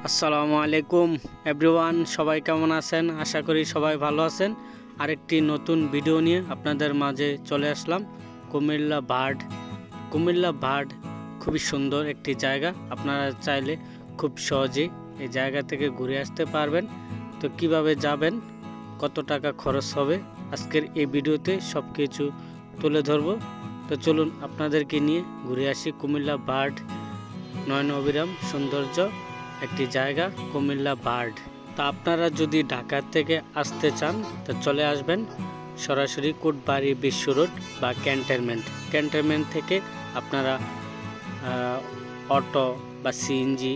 আসসালামু আলাইকুম এভরিওয়ান, সবাই কেমন আছেন? আশা করি সবাই ভালো আছেন। আরেকটি নতুন ভিডিও নিয়ে আপনাদের মাঝে চলে আসলাম। কুমিল্লা বার্ড খুবই সুন্দর একটি জায়গা। আপনারা চাইলে খুব সহজেই এই জায়গা থেকে ঘুরে আসতে পারবেন। তো কিভাবে যাবেন, কত টাকা খরচ হবে, আজকের এই ভিডিওতে সব কিছু তুলে ধরব। তো চলুন আপনাদেরকে নিয়ে ঘুরে আসি কুমিল্লা বার্ড। নয়ন অবিরাম সৌন্দর্য একটি জায়গা কুমিল্লা বার্ড। তা আপনারা যদি ঢাকা থেকে আসতে চান তো চলে আসবেন সরাসরি কোটবাড়ি বিশ্ব রোড বা ক্যান্টনমেন্ট থেকে আপনারা অটো বা সিএনজি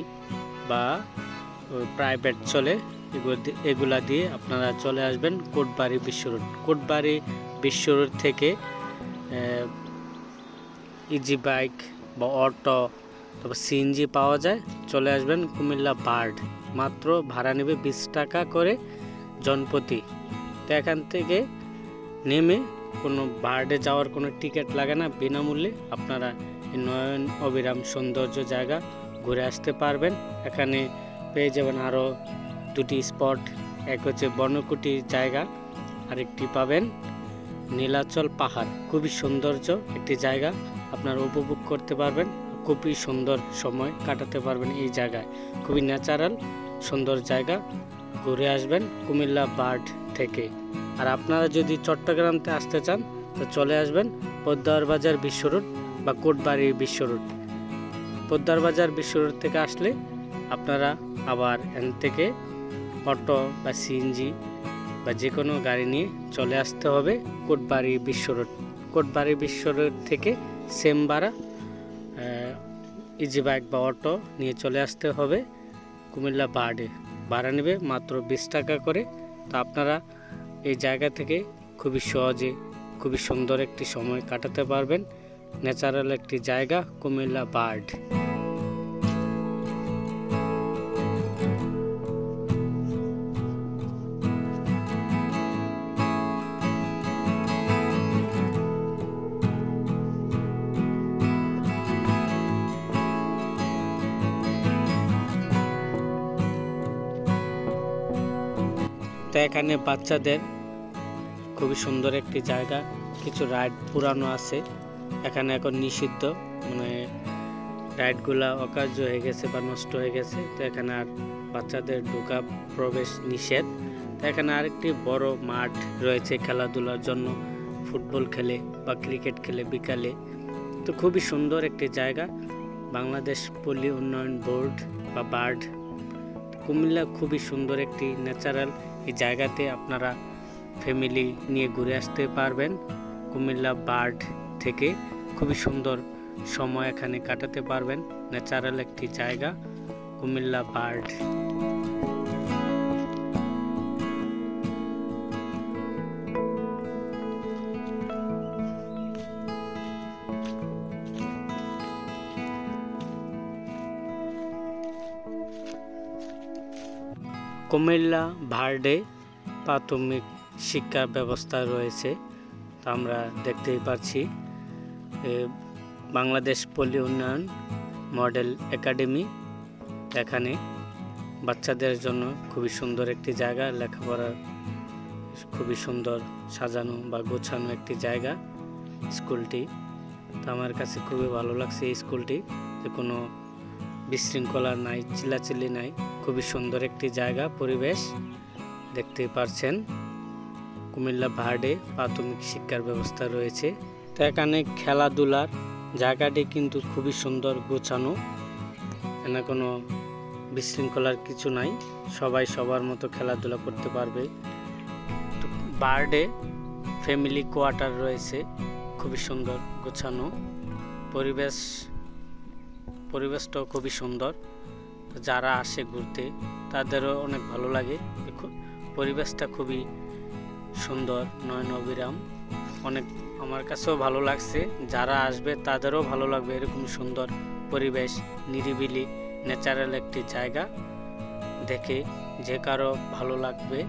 বা প্রাইভেট চলে এগুলা দিয়ে আপনারা চলে আসবেন কোটবাড়ি বিশ্ব রোড থেকে ইজি বাইক বা অটো তবে সিএনজি পাওয়া যায়। চলে আসবেন কুমিল্লা বার্ড। মাত্র ভাড়া নেবে 20 টাকা করে জনপ্রতি। তো এখান থেকে নেমে কোনো বার্ডে যাওয়ার কোনো টিকিট লাগে না, বিনামূল্যে আপনারা এই নয়ন অবিরাম সৌন্দর্য জায়গা ঘুরে আসতে পারবেন। এখানে পেয়ে যাবেন আরও দুটি স্পট, এক হচ্ছে বনকুটি জায়গা, আরেকটি পাবেন নীলাচল পাহাড়। খুবই সৌন্দর্য একটি জায়গা, আপনারা উপভোগ করতে পারবেন, খুবই সুন্দর সময় কাটাতে পারবেন এই জায়গায়। খুবই ন্যাচারাল সুন্দর জায়গা, ঘুরে আসবেন কুমিল্লা বার্ড থেকে। আর আপনারা যদি চট্টগ্রামতে আসতে চান তো চলে আসবেন পদ্মার বাজার বিশ্ব রোড বা কোটবাড়ি বিশ্ব রোড। পদ্মার বাজার বিশ্ব রোড থেকে আসলে আপনারা আবার এখান থেকে অটো বা সিএনজি বা যে কোনো গাড়ি নিয়ে চলে আসতে হবে কোটবাড়ি বিশ্ব রোড থেকে সেম ভাড়া ইজি বাইক বা অটো নিয়ে চলে আসতে হবে কুমিল্লা বার্ডে। ভাড়া নেবে মাত্র 20 টাকা করে। তো আপনারা এই জায়গা থেকে খুবই সহজে খুবই সুন্দর একটি সময় কাটাতে পারবেন। ন্যাচারাল একটি জায়গা কুমিল্লা বার্ড। তো এখানে বাচ্চাদের খুবই সুন্দর একটি জায়গা, কিছু রাইড পুরানো আছে, এখানে এখন নিষিদ্ধ, মানে রাইডগুলা অকার্য হয়ে গেছে বা নষ্ট হয়ে গেছে। তো এখানে আর বাচ্চাদের ঢোকা প্রবেশ নিষেধ। তো এখানে আরেকটি বড় মাঠ রয়েছে খেলাধুলার জন্য, ফুটবল খেলে বা ক্রিকেট খেলে বিকালে। তো খুবই সুন্দর একটি জায়গা, বাংলাদেশ পল্লী উন্নয়ন বোর্ড বা বার্ড কুমিল্লা। খুবই সুন্দর একটি ন্যাচারাল এই জায়গাতে আপনারা ফ্যামিলি নিয়ে ঘুরে আসতে পারবেন কুমিল্লা বার্ড থেকে। খুবই সুন্দর সময় এখানে কাটাতে পারবেন, ন্যাচারাল একটি জায়গা কুমিল্লা বার্ড। কুমিল্লা বার্ডে প্রাথমিক শিক্ষা ব্যবস্থা রয়েছে, তা আমরা দেখতেই পাচ্ছি। বাংলাদেশ পল্লী উন্নয়ন মডেল একাডেমি, এখানে বাচ্চাদের জন্য খুবই সুন্দর একটি জায়গা, লেখাপড়ার খুবই সুন্দর সাজানো বা গোছানো একটি জায়গা স্কুলটি। তো আমার কাছে খুবই ভালো লাগছে এই স্কুলটি, যে কোনো বিশৃঙ্খলা নাই, চিল্লাচিল্লি নাই, খুবই সুন্দর একটি জায়গা, পরিবেশ দেখতেই পারছেন। কুমিল্লা বার্ডে প্রাথমিক শিক্ষার ব্যবস্থা রয়েছে। তো এখানে খেলাধুলার জায়গাটি কিন্তু খুবই সুন্দর গোছানো, এখানে কোনো বিশৃঙ্খলার কিছু নাই, সবাই সবার মতো খেলাধুলা করতে পারবে। তো বার্ডে ফ্যামিলি কোয়ার্টার রয়েছে, খুবই সুন্দর গোছানো, পরিবেশটাও খুবই সুন্দর। যারা আসে ঘুরতে তাদেরও অনেক ভালো লাগে, পরিবেশটা খুবই সুন্দর, নয়ন অবিরাম। অনেক আমার কাছেও ভালো লাগছে, যারা আসবে তাদেরও ভালো লাগবে। এরকম সুন্দর পরিবেশ, নিরিবিলি ন্যাচারাল একটি জায়গা দেখে যে কারো ভালো লাগবে।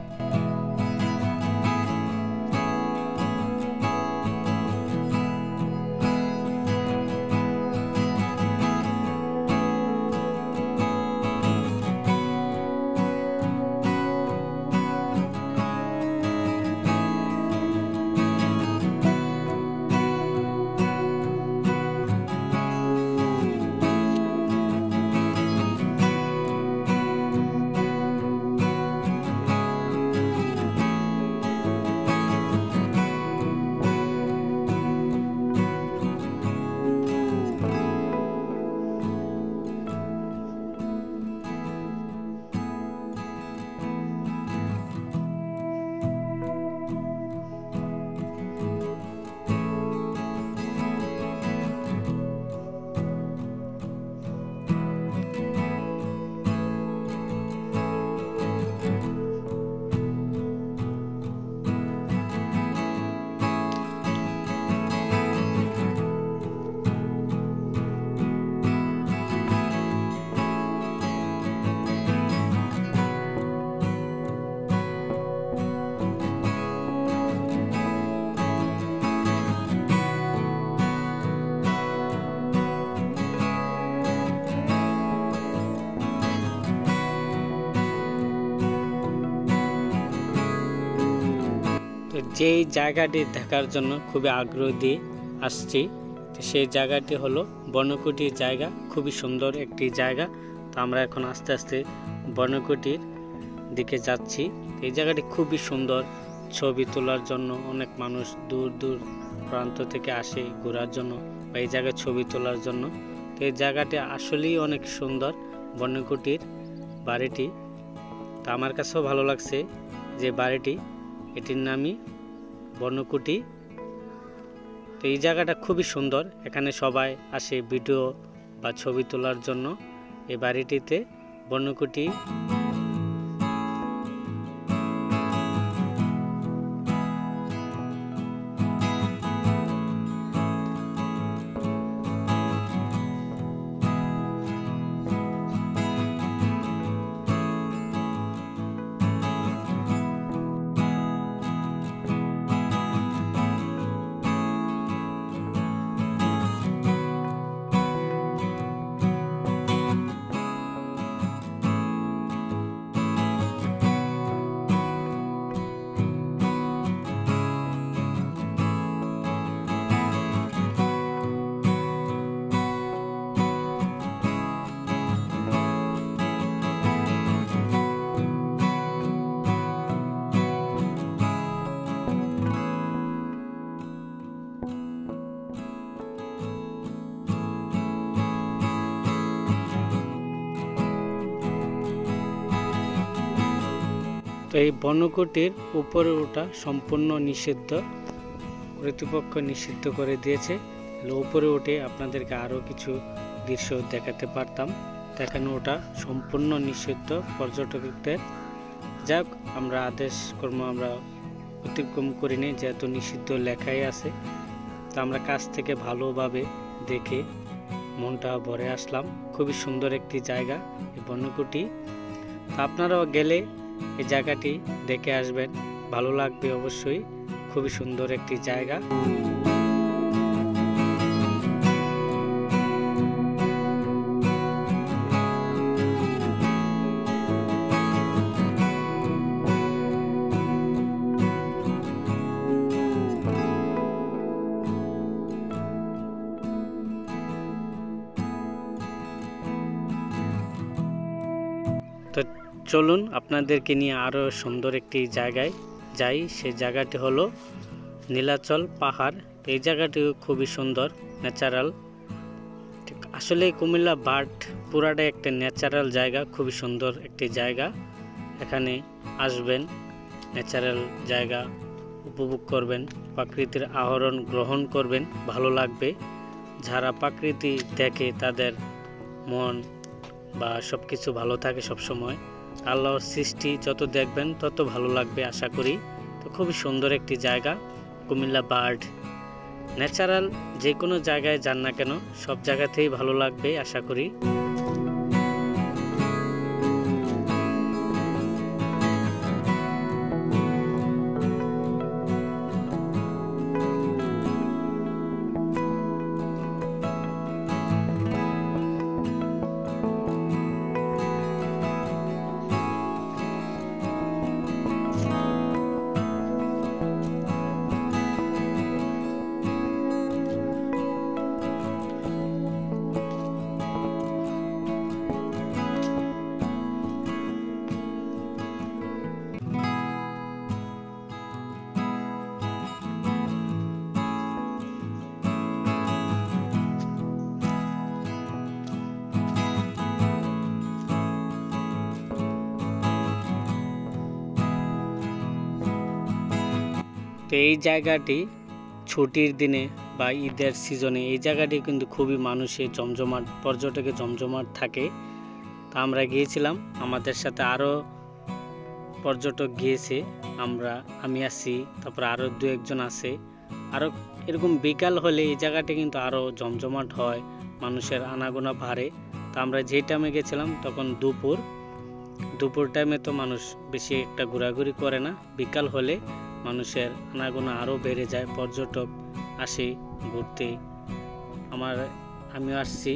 যে জায়গাটি দেখার জন্য খুবই আগ্রহ দিয়ে আসছি, তো সেই জায়গাটি হলো বনকুটির জায়গা। খুবই সুন্দর একটি জায়গা। তো আমরা এখন আস্তে আস্তে বনকুটির দিকে যাচ্ছি। এই জায়গাটি খুবই সুন্দর, ছবি তোলার জন্য অনেক মানুষ দূর দূর প্রান্ত থেকে আসে ঘোরার জন্য বা এই জায়গায় ছবি তোলার জন্য। তো এই জায়গাটি আসলেই অনেক সুন্দর, বনকুটির বাড়িটি। তা আমার কাছেও ভালো লাগছে যে বাড়িটি, এটির নামই বনকুটি। তো এই জায়গাটা খুবই সুন্দর, এখানে সবাই আসে ভিডিও বা ছবি তোলার জন্য। এই বাড়িটিতে বনকুটি। তো এই বনকুটির উপরে ওঠা সম্পূর্ণ নিষিদ্ধ, কর্তৃপক্ষ নিষিদ্ধ করে দিয়েছে। উপরে উঠে আপনাদেরকে আরও কিছু দৃশ্য দেখাতে পারতাম, দেখানো ওটা সম্পূর্ণ নিষিদ্ধ পর্যটকদের। যাক, আমরা আদেশ কর্ম আমরা অতিক্রম করিনি, যেহেতু নিষিদ্ধ লেখাই আছে। তো আমরা কাছ থেকে ভালোভাবে দেখে মনটা ভরে আসলাম। খুবই সুন্দর একটি জায়গা এই বনকুটি। তো আপনারাও গেলে এই জায়গাটি দেখে আসবেন, ভালো লাগবে অবশ্যই। খুবই সুন্দর একটি জায়গা। তো চলুন আপনাদেরকে নিয়ে আরও সুন্দর একটি জায়গায় যাই। সেই জায়গাটি হলো নীলাচল পাহাড়। এই জায়গাটিও খুবই সুন্দর, ন্যাচারাল। আসলে কুমিল্লা বার্ড পুরাটাই একটা ন্যাচারাল জায়গা, খুবই সুন্দর একটি জায়গা। এখানে আসবেন, ন্যাচারাল জায়গা উপভোগ করবেন, প্রকৃতির আহরণ গ্রহণ করবেন, ভালো লাগবে। যারা প্রকৃতি দেখে তাদের মন বা সব কিছু ভালো থাকে সব সময়। আল্লাহর সৃষ্টি যত দেখবেন তত ভালো লাগবে আশা করি। তো খুবই সুন্দর একটি জায়গা কুমিল্লা বার্ড। ন্যাচারাল যে কোনো জায়গায় যান না কেন, সব জায়গাতেই ভালো লাগবে আশা করি। তো এই জায়গাটি ছুটির দিনে বা ঈদের সিজনে এই জায়গাটি কিন্তু খুবই মানুষের জমজমাট, পর্যটকের জমজমাট থাকে। তা আমরা গিয়েছিলাম, আমাদের সাথে আরও পর্যটক গিয়েছে, আমি আছি, তারপর আরও দু একজন আছে। আরও এরকম বিকাল হলে এই জায়গাটি কিন্তু আরও জমজমাট হয়, মানুষের আনাগোনা বাড়ে। তা আমরা যে টাইমে গেছিলাম তখন দুপুর টাইমে তো মানুষ বেশি একটা ঘোরাঘুরি করে না। বিকাল হলে মানুষের আনাগোনা আরও বেড়ে যায়, পর্যটক আসে ঘুরতে। আমিও আসছি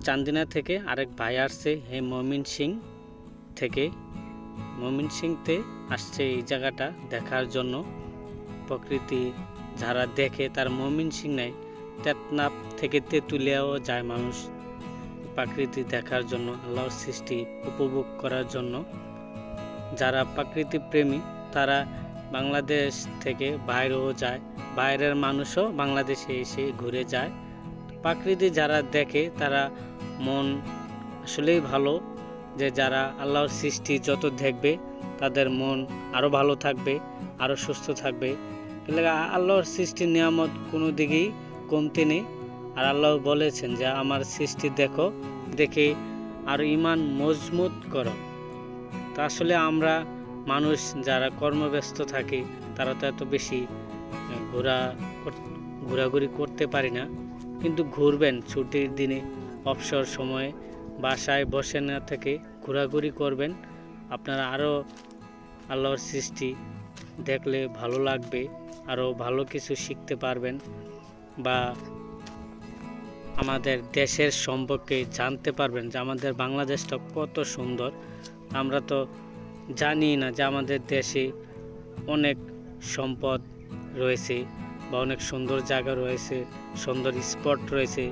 চান্দিনা থেকে, আরেক ভাই আসছে ময়মনসিংহ থেকে আসছে এই জায়গাটা দেখার জন্য। প্রকৃতি যারা দেখে তার ময়মনসিংহ টেকনাফ থেকে তেঁতুলিয়াও যায় মানুষ প্রকৃতি দেখার জন্য, আল্লাহর সৃষ্টি উপভোগ করার জন্য। যারা প্রকৃতি প্রেমী তারা বাংলাদেশ থেকে বাইরেও যায়, বাইরের মানুষও বাংলাদেশে এসে ঘুরে যায়। প্রকৃতি যারা দেখে তারা মন আসলেই ভালো, যে যারা আল্লাহর সৃষ্টি যত দেখবে তাদের মন আরও ভালো থাকবে, আরও সুস্থ থাকবে। আল্লাহর সৃষ্টির নিয়ামত কোনো দিকেই কমতি নেই। আর আল্লাহ বলেছেন যে আমার সৃষ্টি দেখো, দেখে আরও ঈমান মজবুত করো। তো আসলে আমরা মানুষ যারা কর্মব্যস্ত থাকি তারা তো এত বেশি ঘোরাঘুরি করতে পারি না, কিন্তু ঘুরবেন ছুটির দিনে, অবসর সময়ে বাসায় বসে না থেকে ঘোরাঘুরি করবেন। আপনারা আরও আল্লাহর সৃষ্টি দেখলে ভালো লাগবে, আরও ভালো কিছু শিখতে পারবেন বা আমাদের দেশের সম্পর্কে জানতে পারবেন যে আমাদের বাংলাদেশটা কত সুন্দর। আমরা তো জানি না যে আমাদের দেশে অনেক সম্পদ রয়েছে বা অনেক সুন্দর জায়গা রয়েছে, সুন্দর স্পট রয়েছে,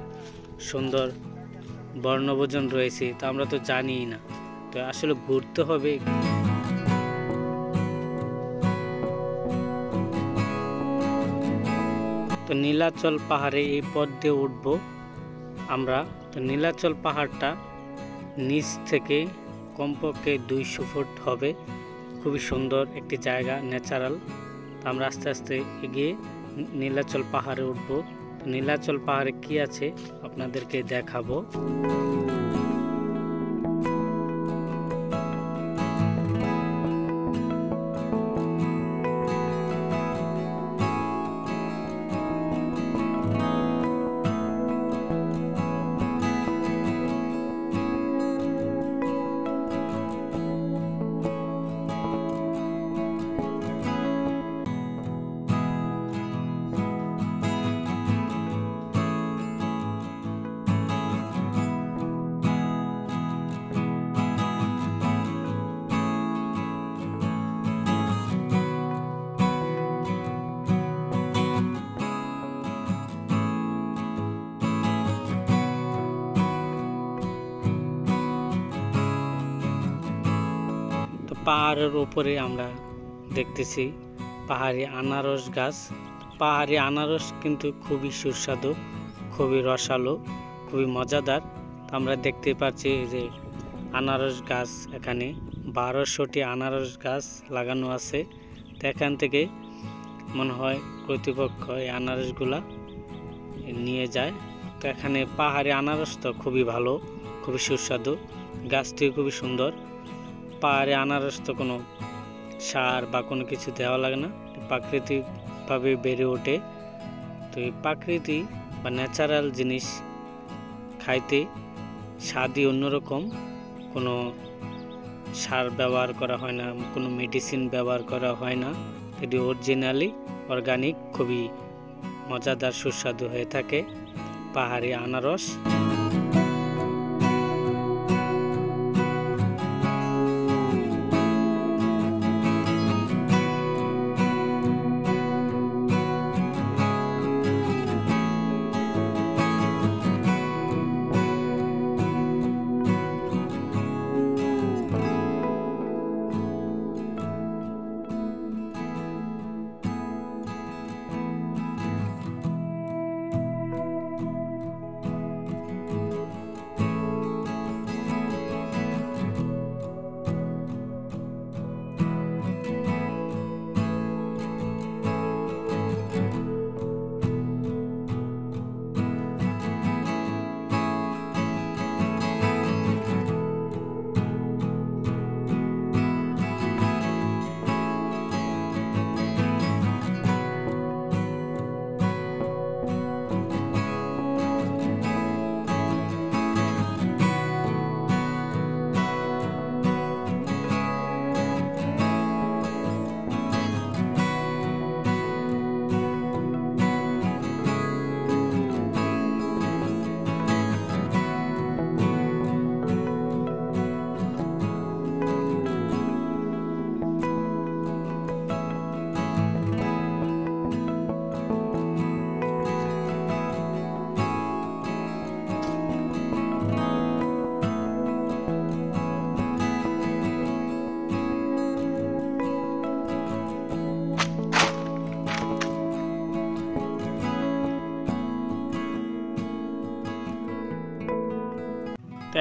সুন্দর বর্ণভোজন রয়েছে, তা আমরা তো জানিই না। তো আসলে ঘুরতে হবে। তো নীলাচল পাহাড়ে এই পথ দিয়ে উঠব আমরা। তো নীলাচল পাহাড়টা নিচ থেকে কমপক্ষে 200 ফুট হবে, খুবই সুন্দর একটি জায়গা, ন্যাচারাল। তো আমরা আস্তে আস্তে এগিয়ে নীলাচল পাহাড়ে উঠব। নীলাচল পাহাড়ে কি আছে আপনাদেরকে দেখাবো। পাহাড়ের উপরে আমরা দেখতেছি পাহাড়ি আনারস গাছ। পাহাড়ি আনারস কিন্তু খুবই সুস্বাদু, খুবই রসালো, খুবই মজাদার। আমরা দেখতে পাচ্ছি যে আনারস গাছ, এখানে 1200টি আনারস গাছ লাগানো আছে। তো এখান থেকে মনে হয় কর্তৃপক্ষ এই আনারসগুলা নিয়ে যায়। তো এখানে পাহাড়ি আনারস তো খুবই ভালো, খুবই সুস্বাদু, গাছটি খুবই সুন্দর। পাহাড়ে আনারস তো কোনো সার বা কোনো কিছু দেওয়া লাগে না, প্রাকৃতিকভাবে বেড়ে ওঠে। তো এই প্রাকৃতি বা ন্যাচারাল জিনিস খাইতে স্বাদই অন্যরকম, কোনো সার ব্যবহার করা হয় না, কোনো মেডিসিন ব্যবহার করা হয় না। এটি অরিজিনালি অর্গানিক, খুবই মজাদার সুস্বাদু হয়ে থাকে পাহাড়ি আনারস।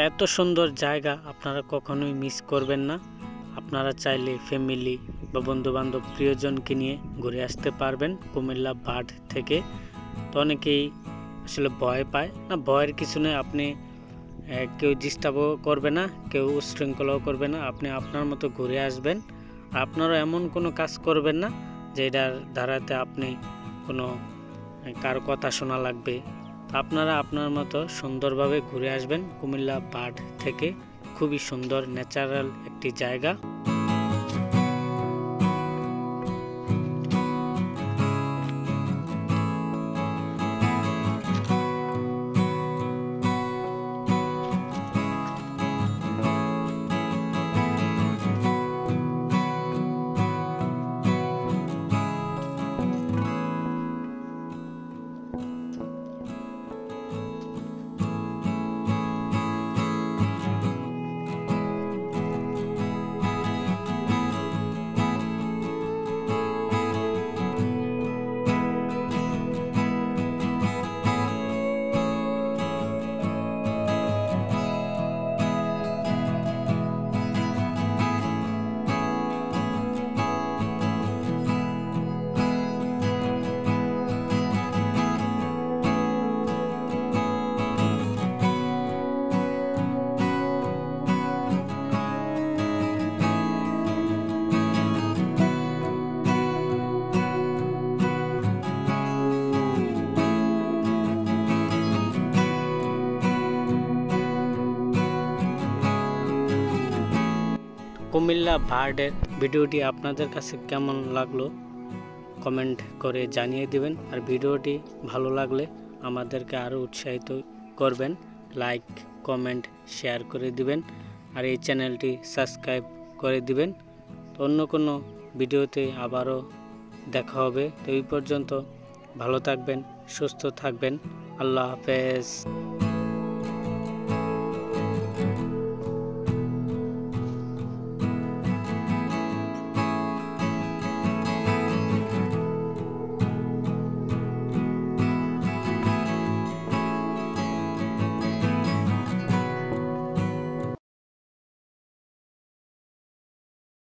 এত সুন্দর জায়গা আপনারা কখনোই মিস করবেন না। আপনারা চাইলে ফ্যামিলি বা বন্ধুবান্ধব প্রিয়জনকে নিয়ে ঘুরে আসতে পারবেন কুমিল্লা বার্ড থেকে। তো অনেকেই আসলে ভয় পায় না, ভয়ের কিছু নেই। আপনি কেউ ডিস্টার্বও করবে না, কেউ উশৃঙ্খলাও করবে না। আপনি আপনার মতো ঘুরে আসবেন। আপনারও এমন কোনো কাজ করবেন না যেটার দ্বারাতে আপনি কোনো কারো কথা শোনা লাগবে। আপনারা আপনার মতো সুন্দরভাবে ঘুরে আসবেন কুমিল্লা বার্ড থেকে। খুবই সুন্দর ন্যাচারাল একটি জায়গা। কুমিল্লা বার্ডের ভিডিওটি আপনাদের কাছে কেমন লাগলো কমেন্ট করে জানিয়ে দিবেন। আর ভিডিওটি ভালো লাগলে আমাদেরকে আরও উৎসাহিত করবেন, লাইক কমেন্ট শেয়ার করে দিবেন। আর এই চ্যানেলটি সাবস্ক্রাইব করে দিবেন। তো অন্য কোনো ভিডিওতে আবারও দেখা হবে। তো এই পর্যন্ত ভালো থাকবেন, সুস্থ থাকবেন। আল্লাহ হাফেজ।